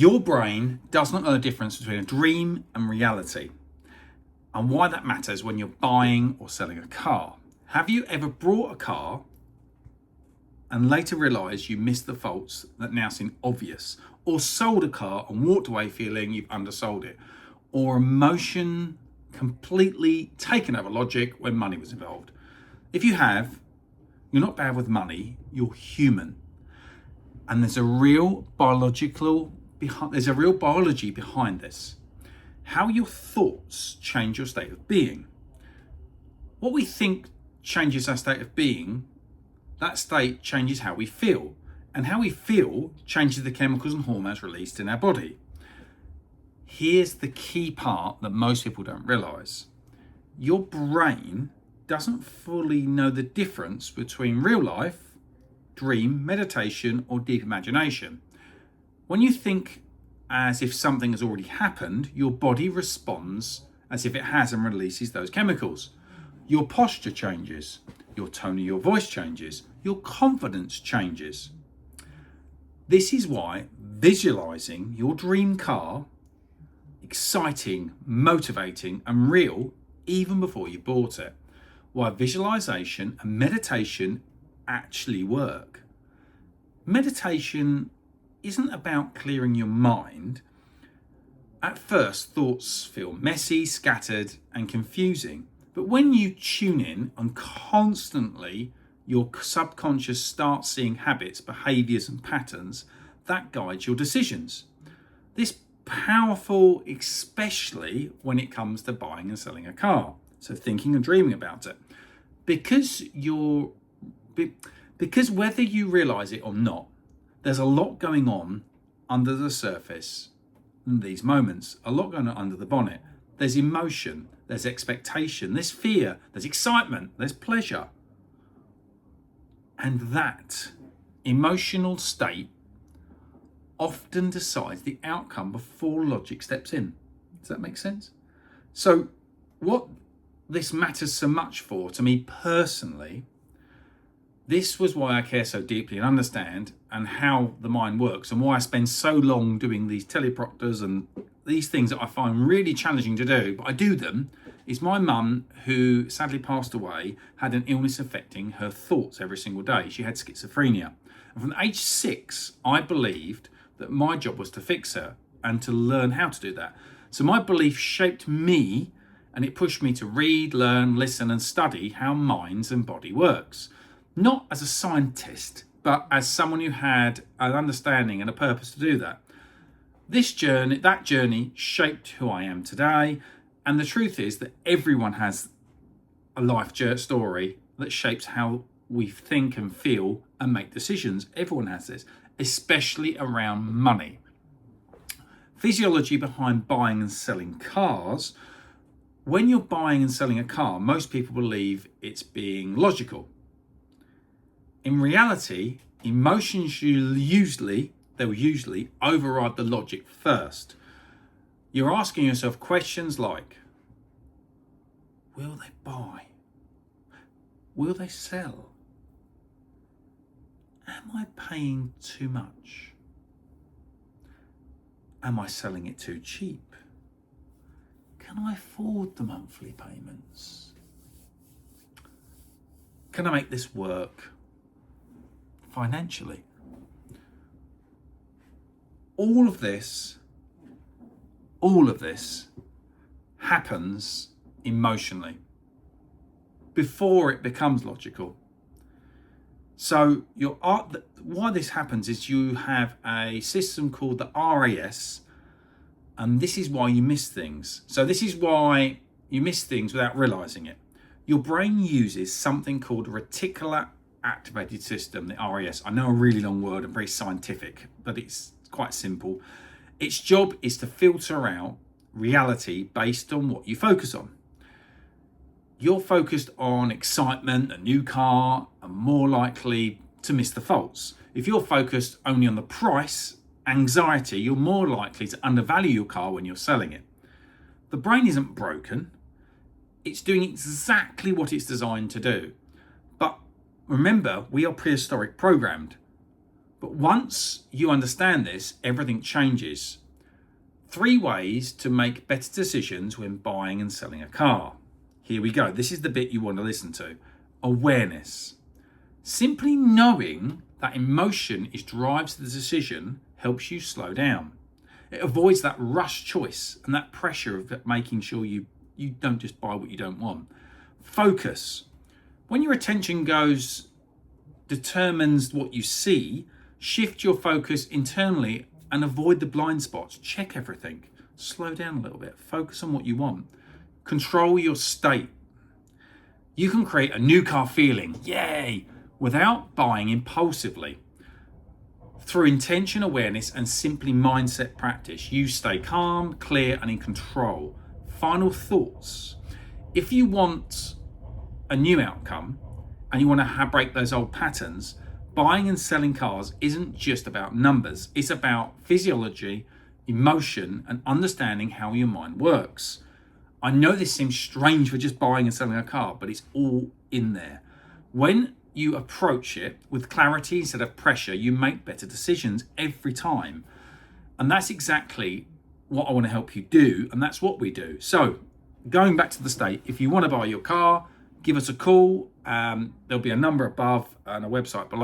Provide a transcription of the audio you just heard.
Your brain does not know the difference between a dream and reality, and why that matters when you're buying or selling a car. Have you ever bought a car and later realised you missed the faults that now seem obvious, or sold a car and walked away feeling you've undersold it, or emotion completely taken over logic when money was involved? If you have, you're not bad with money, you're human. And there's a real biology behind this. How your thoughts change your state of being. What we think changes our state of being, that state changes how we feel. And how we feel changes the chemicals and hormones released in our body. Here's the key part that most people don't realise. Your brain doesn't fully know the difference between real life, dream, meditation, or deep imagination. When you think as if something has already happened, your body responds as if it has and releases those chemicals. Your posture changes, your tone of your voice changes, your confidence changes. This is why visualizing your dream car, exciting, motivating, and real even before you bought it. Why visualization and meditation actually work. Meditation isn't about clearing your mind. At first, thoughts feel messy, scattered, and confusing. But when you tune in and constantly your subconscious starts seeing habits, behaviors, and patterns, that guides your decisions. This powerful, especially when it comes to buying and selling a car. So thinking and dreaming about it. Because whether you realize it or not, there's a lot going on under the surface in these moments, a lot going on under the bonnet. There's emotion, there's expectation, there's fear, there's excitement, there's pleasure. And that emotional state often decides the outcome before logic steps in. Does that make sense? So what this matters so much for, to me personally, this was why I care so deeply and understand and how the mind works, and why I spend so long doing these teleprompters and these things that I find really challenging to do, but I do them, is my mum, who sadly passed away, had an illness affecting her thoughts every single day. She had schizophrenia. And from age 6, I believed that my job was to fix her and to learn how to do that. So my belief shaped me, and it pushed me to read, learn, listen, and study how minds and body works. Not as a scientist, but as someone who had an understanding and a purpose to do that. That journey shaped who I am today. And the truth is that everyone has a life story that shapes how we think and feel and make decisions. Everyone has this, especially around money. Physiology behind buying and selling cars. When you're buying and selling a car, most people believe it's being logical. In reality, emotions usually override the logic first. You're asking yourself questions like, will they buy? Will they sell? Am I paying too much? Am I selling it too cheap? Can I afford the monthly payments? Can I make this work financially? All of this happens emotionally before it becomes logical. So why this happens is you have a system called the RAS, and this is why you miss things. So this is why you miss things without realizing it. Your brain uses something called a reticular activated system, the RAS. I know a really long word and very scientific, but it's quite simple. Its job is to filter out reality based on what you focus on. You're focused on excitement, a new car, and more likely to miss the faults. If you're focused only on the price, anxiety, you're more likely to undervalue your car when you're selling it. The brain isn't broken. It's doing exactly what it's designed to do. But remember, we are prehistoric programmed. But once you understand this, everything changes. 3 ways to make better decisions when buying and selling a car. Here we go. This is the bit you want to listen to. Awareness. Simply knowing that emotion drives the decision helps you slow down. It avoids that rush choice and that pressure of making sure you don't just buy what you don't want. Focus. When your attention determines what you see, shift your focus internally and avoid the blind spots. Check everything. Slow down a little bit. Focus on what you want. Control your state. You can create a new car feeling, yay, without buying impulsively. Through intention awareness and simply mindset practice, you stay calm, clear, and in control. Final thoughts. If you want a new outcome and you want to break those old patterns, buying and selling cars isn't just about numbers. It's about physiology, emotion, and understanding how your mind works. I know this seems strange for just buying and selling a car, but it's all in there. When you approach it with clarity instead of pressure, you make better decisions every time. And that's exactly what I want to help you do, and that's what we do. So, going back to the state, if you want to buy your car, give us a call. There'll be a number above and a website below.